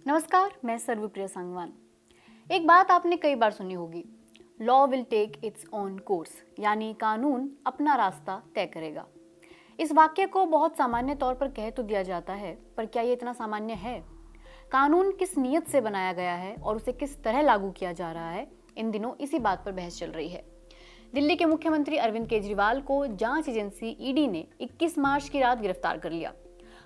नमस्कार, मैं सर्वप्रिया सांगवान। एक बात आपने कई बार सुनी होगी, law will take its own course, यानी कानून अपना रास्ता तय करेगा। इस वाक्य को बहुत सामान्य तौर पर कह तो दिया जाता है, पर क्या ये इतना सामान्य है? कानून किस नीयत से बनाया गया है और उसे किस तरह लागू किया जा रहा है, इन दिनों इसी बात पर बहस चल रही है। दिल्ली के मुख्यमंत्री अरविंद केजरीवाल को जांच एजेंसी ईडी ने 21 मार्च की रात गिरफ्तार कर लिया।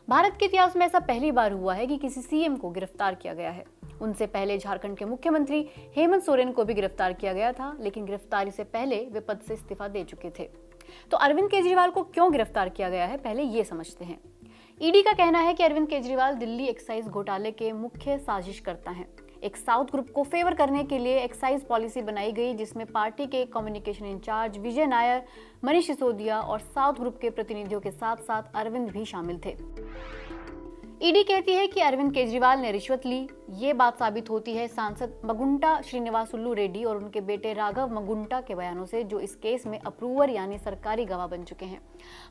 भारत के इतिहास में ऐसा पहली बार हुआ है कि किसी सीएम को गिरफ्तार किया गया है। उनसे पहले झारखंड के मुख्यमंत्री हेमंत सोरेन को भी गिरफ्तार किया गया था, लेकिन गिरफ्तारी से पहले वे पद से इस्तीफा दे चुके थे। तो अरविंद केजरीवाल को क्यों गिरफ्तार किया गया है, पहले ये समझते हैं। ईडी का कहना है कि अरविंद केजरीवाल दिल्ली एक्साइज घोटाले के मुख्य साजिशकर्ता हैं। एक साउथ ग्रुप को फेवर करने के लिए एक्साइज पॉलिसी बनाई गई, जिसमें पार्टी के कम्युनिकेशन इंचार्ज विजय नायर, मनीष सिसोदिया और साउथ ग्रुप के प्रतिनिधियों के साथ साथ अरविंद भी शामिल थे। ईडी कहती है कि अरविंद केजरीवाल ने रिश्वत ली। ये बात साबित होती है सांसद मगुंटा श्रीनिवासुलू रेड्डी और उनके बेटे राघव मगुंटा के बयानों से, जो इस केस में अप्रूवर यानी सरकारी गवाह बन चुके हैं।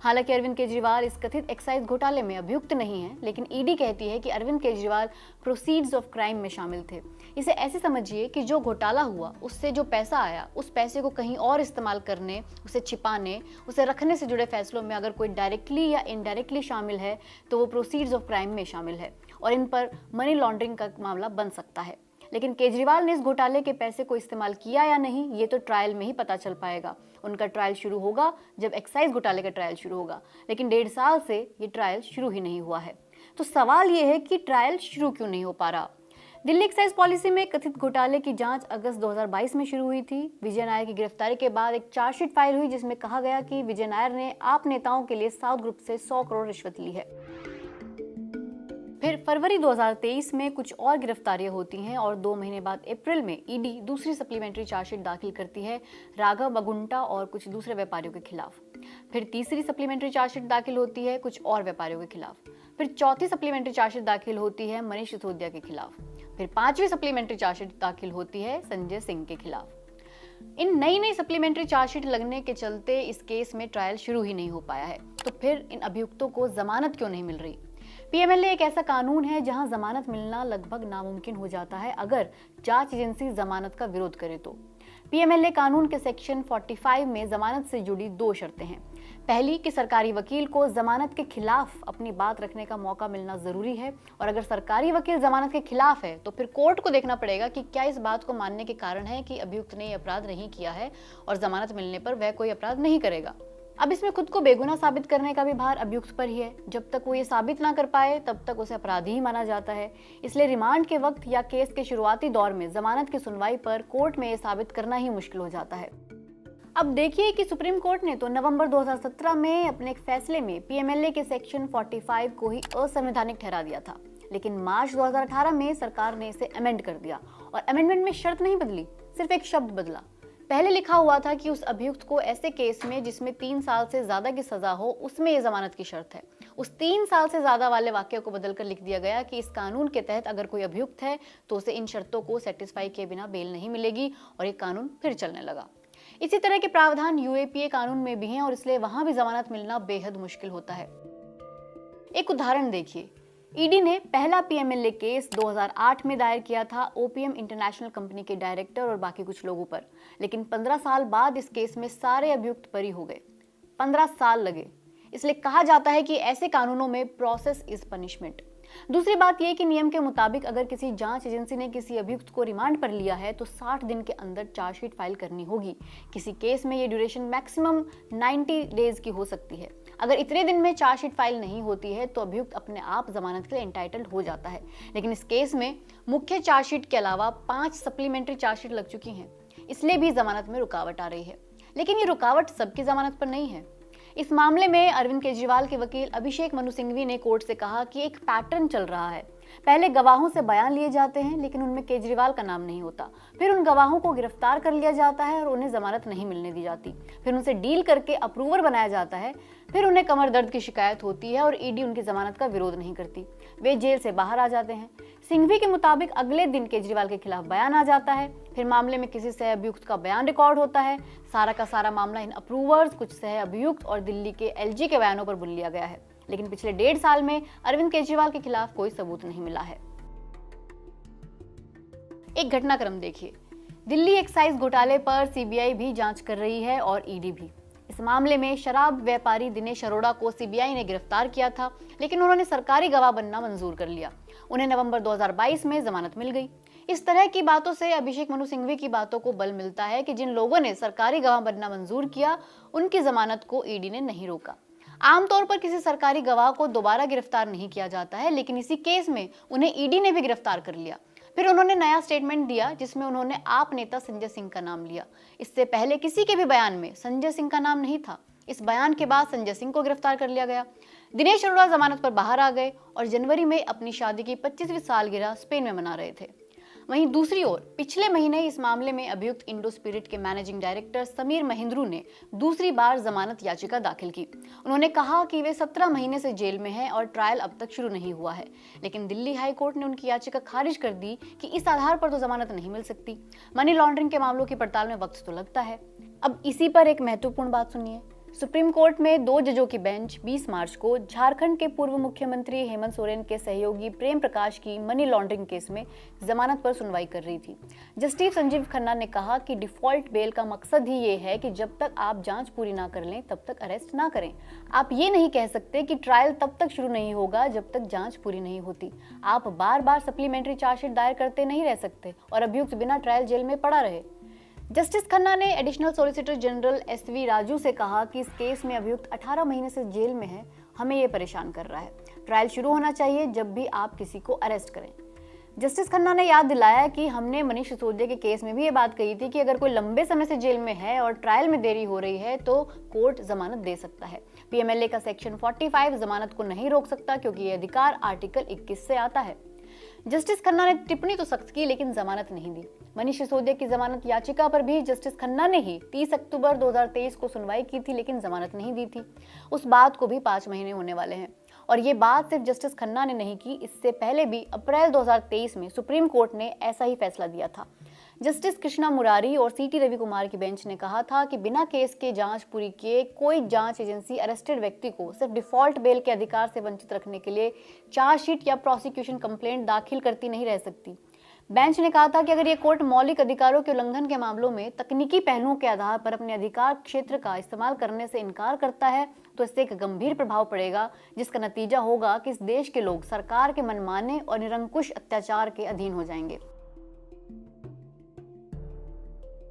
हालांकि अरविंद केजरीवाल इस कथित एक्साइज घोटाले में अभियुक्त नहीं है, लेकिन ईडी कहती है कि Arvind Kejriwal proceeds of crime में शामिल थे। इसे ऐसे समझिए कि जो घोटाला हुआ, उससे जो पैसा आया, उस पैसे को कहीं और इस्तेमाल करने, उसे छिपाने, उसे रखने से जुड़े फैसलों में अगर कोई डायरेक्टली या इनडायरेक्टली शामिल है तो वो प्रोसीड्स ऑफ क्राइम में शामिल है और इन पर मनी लॉन्ड्रिंग का मामला बन सकता है। लेकिन केजरीवाल ने इस घोटाले के पैसे को इस्तेमाल किया या नहीं, ये तो ट्रायल में ही पता चल पाएगा। उनका ट्रायल शुरू होगा जब एक्साइज घोटाले का ट्रायल शुरू होगा, लेकिन 1.5 साल से ये ट्रायल शुरू ही नहीं हुआ है। तो सवाल ये है कि ट्रायल शुरू क्यों नहीं हो पा रहा? दिल्ली एक्साइज पॉलिसी में कथित घोटाले की जांच अगस्त 2022 में शुरू हुई थी। विजय नायर की गिरफ्तारी के बाद एक चार्जशीट फाइल हुई, जिसमें कहा गया कि विजय नायर ने आप नेताओं के लिए साउथ ग्रुप से 100 करोड़ रिश्वत ली है। फिर फरवरी 2023 में कुछ और गिरफ्तारियां होती हैं और 2 महीने बाद अप्रैल में ईडी दूसरी सप्लीमेंट्री चार्जशीट दाखिल करती है राघव मगुंटा और कुछ दूसरे व्यापारियों के खिलाफ। फिर तीसरी सप्लीमेंट्री चार्जशीट दाखिल होती है कुछ और व्यापारियों के खिलाफ। फिर चौथी सप्लीमेंट्री चार्जशीट दाखिल होती है मनीष सिसोदिया के खिलाफ। फिर 5वीं सप्लीमेंट्री चार्जशीट दाखिल होती है संजय सिंह के खिलाफ। इन नई सप्लीमेंट्री चार्जशीट लगने के चलते इस केस में ट्रायल शुरू ही नहीं हो पाया है। तो फिर इन अभियुक्तों को जमानत क्यों नहीं मिल रही? पीएमएलए एक ऐसा कानून है जहां जमानत मिलना लगभग नामुमकिन हो जाता है अगर जांच एजेंसी जमानत का विरोध करे तो। पीएमएलए कानून के सेक्शन 45 में जमानत से जुड़ी 2 शर्तें हैं। पहली कि सरकारी वकील को जमानत के खिलाफ अपनी बात रखने का मौका मिलना जरूरी है, और अगर सरकारी वकील जमानत के खिलाफ है तो फिर कोर्ट को देखना पड़ेगा कि क्या इस बात को मानने के कारण है कि अभियुक्त ने अपराध नहीं किया है और जमानत मिलने पर वह कोई अपराध नहीं करेगा। अब इसमें खुद को बेगुनाह साबित करने का भी भार अभियुक्त पर ही है। जब तक वो ये साबित ना कर पाए तब तक उसे अपराधी ही माना जाता है। इसलिए रिमांड के वक्त या केस के शुरुआती दौर में जमानत की सुनवाई पर कोर्ट में ये साबित करना ही मुश्किल हो जाता है। अब देखिए कि सुप्रीम कोर्ट ने तो नवंबर 2017 में अपने एक फैसले में पीएमएलए के सेक्शन 45 को ही असंवैधानिक ठहरा दिया था, लेकिन मार्च 2018 में सरकार ने इसे अमेंड कर दिया और अमेंडमेंट में शर्त नहीं बदली, सिर्फ एक शब्द बदला। पहले लिखा हुआ था कि उस अभियुक्त को ऐसे केस में जिसमें 3 साल से ज्यादा की सजा हो, उसमें यह जमानत की शर्त है। उस 3 साल से ज्यादा वाले वाक्य को बदलकर लिख दिया गया कि इस कानून के तहत अगर कोई अभियुक्त है तो उसे इन शर्तों को सेटिस्फाई किए बिना बेल नहीं मिलेगी, और ये कानून फिर चलने लगा। इसी तरह के प्रावधान यूएपीए कानून में भी हैं और इसलिए वहां भी जमानत मिलना बेहद मुश्किल होता है। एक उदाहरण देखिए, ईडी ने पहला पीएमएलए केस 2008 में दायर किया था ओपीएम इंटरनेशनल कंपनी के डायरेक्टर और बाकी कुछ लोगों पर, लेकिन 15 साल बाद इस केस में सारे अभियुक्त बरी हो गए। 15 साल लगे। इसलिए कहा जाता है कि ऐसे कानूनों में प्रोसेस इज पनिशमेंट। दूसरी बात यह कि नियम के मुताबिक अगर किसी जांच एजेंसी ने किसी अभियुक्त को रिमांड पर लिया है तो 60 दिन के अंदर चार्जशीट फाइल करनी होगी। किसी केस में ये ड्यूरेशन मैक्सिमम 90 डेज की हो सकती है। अगर इतने दिन में चार्जशीट फाइल नहीं होती है तो अभियुक्त अपने आप जमानत के लिए एंटाइटल्ड हो जाता है। लेकिन इस केस में मुख्य चार्जशीट के अलावा 5 सप्लीमेंट्री चार्जशीट लग चुकी हैं, इसलिए भी जमानत में रुकावट आ रही है। लेकिन ये रुकावट सबकी जमानत पर नहीं है। इस मामले में अरविंद केजरीवाल के वकील अभिषेक मनु सिंघवी ने कोर्ट से कहा कि एक पैटर्न चल रहा है। पहले गवाहों से बयान लिए जाते हैं लेकिन उनमें केजरीवाल का नाम नहीं होता, फिर उन गवाहों को गिरफ्तार कर लिया जाता है और उन्हें जमानत नहीं मिलने दी जाती, फिर उनसे डील करके अप्रूवर बनाया जाता है, फिर उन्हें कमर दर्द की शिकायत होती है और ईडी उनकी जमानत का विरोध नहीं करती, वे जेल से बाहर आ जाते हैं। सिंघवी के मुताबिक अगले दिन केजरीवाल के खिलाफ बयान आ जाता है, फिर मामले में किसी सह अभियुक्त का बयान रिकॉर्ड होता है। सारा का सारा मामला इन अप्रूवर्स, कुछ सह अभियुक्त और दिल्ली के एलजी के बयानों पर बुन लिया गया है। लेकिन पिछले 1.5 साल में अरविंद केजरीवाल के खिलाफ कोई सबूत नहीं मिला है। एक घटनाक्रम देखिए। दिल्ली एक्साइज घोटाले पर सीबीआई भी जांच कर रही है और ईडी भी। इस मामले में शराब व्यापारी दिनेश अरोड़ा को सीबीआई ने गिरफ्तार किया था, लेकिन उन्होंने सरकारी गवाह बनना मंजूर कर लिया। उन्हें नवंबर 2022 में जमानत मिल गई। इस तरह की बातों से अभिषेक मनु सिंघवी की बातों को बल मिलता है कि जिन लोगों ने सरकारी गवाह बनना मंजूर किया, उनकी जमानत को ईडी ने नहीं रोका। आमतौर पर किसी सरकारी गवाह को दोबारा गिरफ्तार नहीं किया जाता है, लेकिन इसी केस में उन्हें ईडी ने भी गिरफ्तार कर लिया। फिर उन्होंने नया स्टेटमेंट दिया जिसमें उन्होंने आप नेता संजय सिंह का नाम लिया। इससे पहले किसी के भी बयान में संजय सिंह का नाम नहीं था। इस बयान के बाद संजय सिंह को गिरफ्तार कर लिया गया। दिनेश अरोड़ा जमानत पर बाहर आ गए और जनवरी में अपनी शादी की 25वीं सालगिरह स्पेन में मना रहे थे। वहीं दूसरी ओर पिछले महीने इस मामले में अभियुक्त इंडो स्पिरिट के मैनेजिंग डायरेक्टर समीर महिंद्रू ने दूसरी बार जमानत याचिका दाखिल की। उन्होंने कहा कि वे 17 महीने से जेल में हैं और ट्रायल अब तक शुरू नहीं हुआ है, लेकिन दिल्ली हाई कोर्ट ने उनकी याचिका खारिज कर दी कि इस आधार पर तो जमानत नहीं मिल सकती। मनी लॉन्ड्रिंग के मामलों की पड़ताल में वक्त तो लगता है। अब इसी पर एक महत्वपूर्ण बात सुनिए। सुप्रीम कोर्ट में 2 जजों की बेंच 20 मार्च को झारखंड के पूर्व मुख्यमंत्री हेमंत सोरेन के सहयोगी प्रेम प्रकाश की मनी लॉन्ड्रिंग केस में जमानत पर सुनवाई कर रही थी। जस्टिस संजीव खन्ना ने कहा कि डिफॉल्ट बेल का मकसद ही ये है कि जब तक आप जांच पूरी ना कर लें तब तक अरेस्ट ना करें। आप ये नहीं कह सकते कि ट्रायल तब तक शुरू नहीं होगा जब तक जांच पूरी नहीं होती। आप बार बार सप्लीमेंट्री चार्जशीट दायर करते नहीं रह सकते और अभियुक्त बिना ट्रायल जेल में पड़ा रहे। जस्टिस खन्ना ने additional solicitor general SV Raju से कहा कि इस केस में अभियुक्त 18 महीने से जेल में है, हमें ये परेशान कर रहा है। ट्रायल शुरू होना चाहिए जब भी आप किसी को अरेस्ट करें। जस्टिस खन्ना ने याद दिलाया कि हमने मनीष सिसोदिया के केस में भी ये बात कही थी कि अगर कोई लंबे समय से जेल में है और ट्रायल में देरी हो रही है तो कोर्ट जमानत दे सकता है। पीएमएलए का सेक्शन 45 जमानत को नहीं रोक सकता क्योंकि ये अधिकार आर्टिकल 21 से आता है। जस्टिस खन्ना ने टिप्पणी तो सख्त की लेकिन जमानत नहीं दी। मनीष सिसोदिया की जमानत याचिका पर भी जस्टिस खन्ना ने ही 30 अक्टूबर 2023 को सुनवाई की थी लेकिन जमानत नहीं दी थी। उस बात को भी 5 महीने होने वाले हैं और ये बात सिर्फ जस्टिस खन्ना ने नहीं की, इससे पहले भी अप्रैल 2023 में सुप्रीम कोर्ट ने ऐसा ही फैसला दिया था। जस्टिस कृष्णा मुरारी और सीटी रवि कुमार की बेंच ने कहा था कि बिना केस के जांच पूरी किए कोई जांच एजेंसी अरेस्टेड व्यक्ति को सिर्फ डिफॉल्ट बेल के अधिकार से वंचित रखने के लिए चार्जशीट या प्रोसिक्यूशन कंप्लेंट दाखिल करती नहीं रह सकती। बेंच ने कहा था कि अगर ये कोर्ट मौलिक अधिकारों के उल्लंघन के मामलों में तकनीकी पहलुओं के आधार पर अपने अधिकार क्षेत्र का इस्तेमाल करने से इनकार करता है तो इससे एक गंभीर प्रभाव पड़ेगा, जिसका नतीजा होगा कि इस देश के लोग सरकार के मनमाने और निरंकुश अत्याचार के अधीन हो जाएंगे।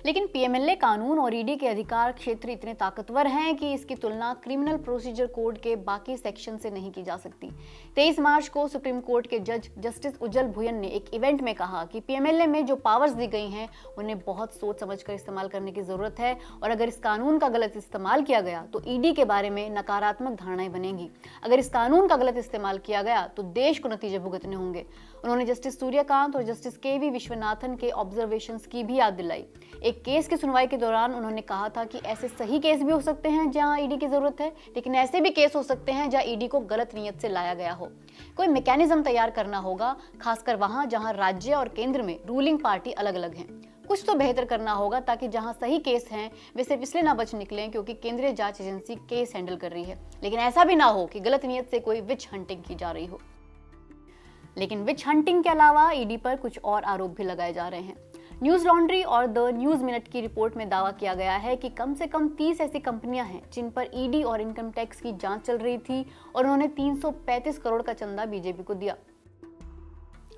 लेकिन पीएमएलए कानून और ईडी के अधिकार क्षेत्र इतने ताकतवर हैं कि इसकी तुलना क्रिमिनल प्रोसीजर कोड के बाकी सेक्शन से नहीं की जा सकती। 23 मार्च को सुप्रीम कोर्ट के जज जस्टिस उज्जवल भुयन ने एक इवेंट में कहा कि पीएमएलए में जो पावर्स दी गई हैं उन्हें बहुत सोच समझकर इस्तेमाल करने की जरूरत है और अगर इस कानून का गलत इस्तेमाल किया गया तो ईडी के बारे में नकारात्मक धारणाएं बनेंगी। अगर इस कानून का गलत इस्तेमाल किया गया तो देश को नतीजे भुगतने होंगे। उन्होंने जस्टिस सूर्यकांत और जस्टिस केवी विश्वनाथन के ऑब्जर्वेशंस की भी याद दिलाई। एक केस की सुनवाई के दौरान उन्होंने कहा था कि ऐसे सही केस भी हो सकते हैं जहां ईडी की जरूरत है, लेकिन ऐसे भी केस हो सकते हैं जहां ईडी को गलत नीयत से लाया गया हो। कोई मैकेनिज्म तैयार करना होगा, खासकर वहां जहां राज्य और केंद्र में रूलिंग पार्टी अलग अलग हैं। कुछ तो बेहतर करना होगा ताकि जहां सही केस हैं वे सिर्फ इसलिए ना बच निकलें क्योंकि केंद्रीय जांच एजेंसी केस हैंडल कर रही है, लेकिन ऐसा भी ना हो कि गलत नीयत से कोई विच हंटिंग की जा रही हो। लेकिन विच हंटिंग के अलावा ईडी पर कुछ और आरोप भी लगाए जा रहे हैं। न्यूज लॉन्ड्री और द न्यूज मिनट की रिपोर्ट में दावा किया गया है कि कम से कम 30 ऐसी कंपनियां हैं जिन पर ईडी और इनकम टैक्स की जांच चल रही थी और उन्होंने 335 करोड़ का चंदा बीजेपी को दिया।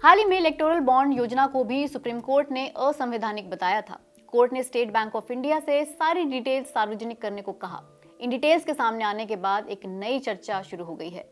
हाल ही में इलेक्टोरल बॉन्ड योजना को भी सुप्रीम कोर्ट ने असंवैधानिक बताया था। कोर्ट ने स्टेट बैंक ऑफ इंडिया से सारी डिटेल्स सार्वजनिक करने को कहा। इन डिटेल्स के सामने आने के बाद एक नई चर्चा शुरू हो गई है।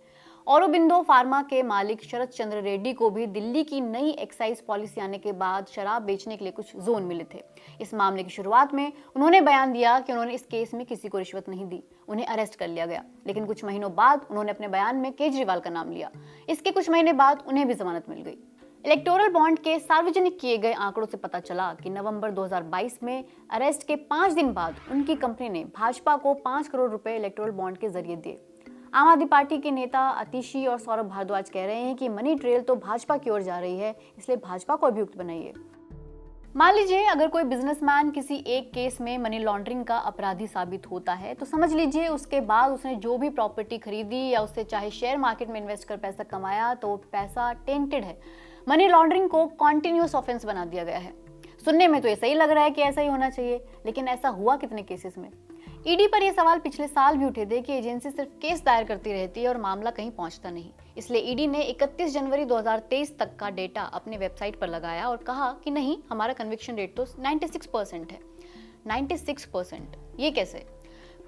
औरोबिंदो फार्मा के मालिक शरद चंद्र रेड्डी को भी दिल्ली की नई एक्साइज पॉलिसी आने के बाद शराब बेचने के लिए कुछ जोन मिले थे। इस मामले की शुरुआत में उन्होंने बयान दिया कि उन्होंने इस केस में किसी को रिश्वत नहीं दी, उन्हें अरेस्ट कर लिया गया। लेकिन कुछ महीनों बाद उन्होंने अपने बयान में केजरीवाल का नाम लिया। इसके कुछ महीने बाद उन्हें भी जमानत मिल गई। इलेक्टोरल बॉन्ड के सार्वजनिक किए गए आंकड़ों से पता चला कि नवंबर 2022 में अरेस्ट के 5 दिन बाद उनकी कंपनी ने भाजपा को 5 करोड़ रुपए इलेक्टोरल बॉन्ड के जरिए दिए। आम आदमी पार्टी के नेता आतिशी और सौरभ भारद्वाज कह रहे हैं कि मनी ट्रेल तो भाजपा की ओर जा रही है, इसलिए भाजपा को अभियुक्त बनाइए। मान लीजिए अगर कोई बिजनेसमैन किसी एक केस में मनी लॉन्ड्रिंग का अपराधी साबित होता है तो समझ लीजिए उसके बाद उसने जो भी प्रॉपर्टी खरीदी या उससे चाहे शेयर मार्केट में इन्वेस्ट कर पैसा कमाया तो पैसा टेंटेड है, मनी लॉन्ड्रिंग को कॉन्टिन्यूअस ऑफेंस बना दिया गया है। सुनने में तो ये सही लग रहा है कि ऐसा ही होना चाहिए, लेकिन ऐसा हुआ कितने केसेस में? ईडी पर यह सवाल पिछले साल भी उठे थे कि एजेंसी सिर्फ केस दायर करती रहती है और मामला कहीं पहुंचता नहीं। इसलिए ईडी ने 31 जनवरी 2023 तक का डेटा अपने वेबसाइट पर लगाया और कहा कि नहीं, हमारा कन्विक्शन रेट तो 96% है। 96%, ये कैसे?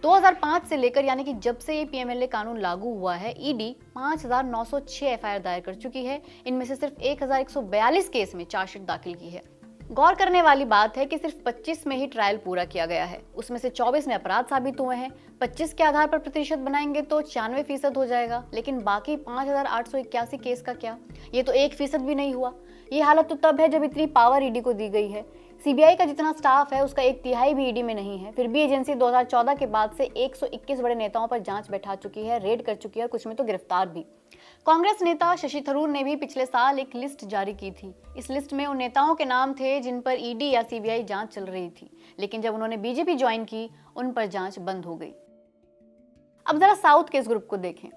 2005 से लेकर, यानी कि जब से ये पीएमएलए कानून लागू हुआ है, ईडी 5906 एफआईआर दायर कर चुकी है। इनमें से सिर्फ 1142 केस में चार्जशीट दाखिल की है। गौर करने वाली बात है कि सिर्फ 25 में ही ट्रायल पूरा किया गया है। उसमें से 24 में अपराध साबित हुए हैं। 25 के आधार पर प्रतिशत बनाएंगे तो 96% हो जाएगा, लेकिन बाकी 5881 केस का क्या? ये तो 1% भी नहीं हुआ। ये हालत तो तब है जब इतनी पावर ईडी को दी गई है। सीबीआई का जितना स्टाफ है उसका 1/3 भी ईडी में नहीं है। फिर भी एजेंसी 2014 के बाद से 121 बड़े नेताओं पर जांच बैठा चुकी है, रेड कर चुकी है और कुछ में तो गिरफ्तार भी। कांग्रेस नेता शशि थरूर ने भी पिछले साल एक लिस्ट जारी की थी। इस लिस्ट में उन नेताओं के नाम थे जिन पर ईडी या सीबीआई जांच चल रही थी, लेकिन जब उन्होंने बीजेपी ज्वाइन की, उन पर जांच बंद हो गई। अब जरा साउथ के इस ग्रुप को देखें।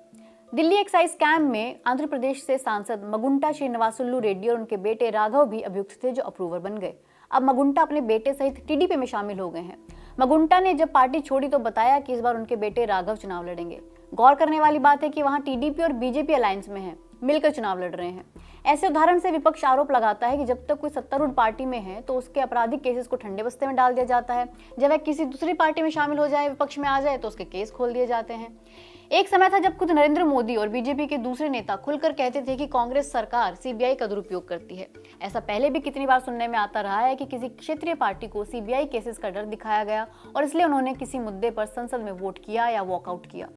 दिल्ली एक्साइज स्कैम में आंध्र प्रदेश से सांसद मगुंटा श्रीनिवासुलु रेड्डी और उनके बेटे राघव भी अभियुक्त थे, जो अप्रूवर बन गए। अब मगुंटा अपने बेटे सहित टीडीपी में शामिल हो गए हैं। मगुंटा ने जब पार्टी छोड़ी तो बताया कि इस बार उनके बेटे राघव चुनाव लड़ेंगे। गौर करने वाली बात है कि वहां टीडीपी और बीजेपी अलायंस में है, मिलकर चुनाव लड़ रहे हैं। ऐसे उदाहरण से विपक्ष आरोप लगाता है कि जब तक कोई सत्तारूढ़ पार्टी में है तो उसके आपराधिक केसेस को ठंडे बस्ते में डाल दिया जाता है। जब वह किसी दूसरी पार्टी में शामिल हो जाए, विपक्ष में आ जाए, तो उसके केस खोल दिए जाते हैं। एक समय था जब खुद नरेंद्र मोदी और बीजेपी के दूसरे नेता खुलकर कहते थे कि कांग्रेस सरकार सीबीआई का दुरुपयोग करती है। ऐसा पहले भी कितनी बार सुनने में आता रहा है कि किसी क्षेत्रीय पार्टी को सीबीआई केसेस का डर दिखाया गया और इसलिए उन्होंने किसी मुद्दे पर संसद में वोट किया या वॉकआउट किया।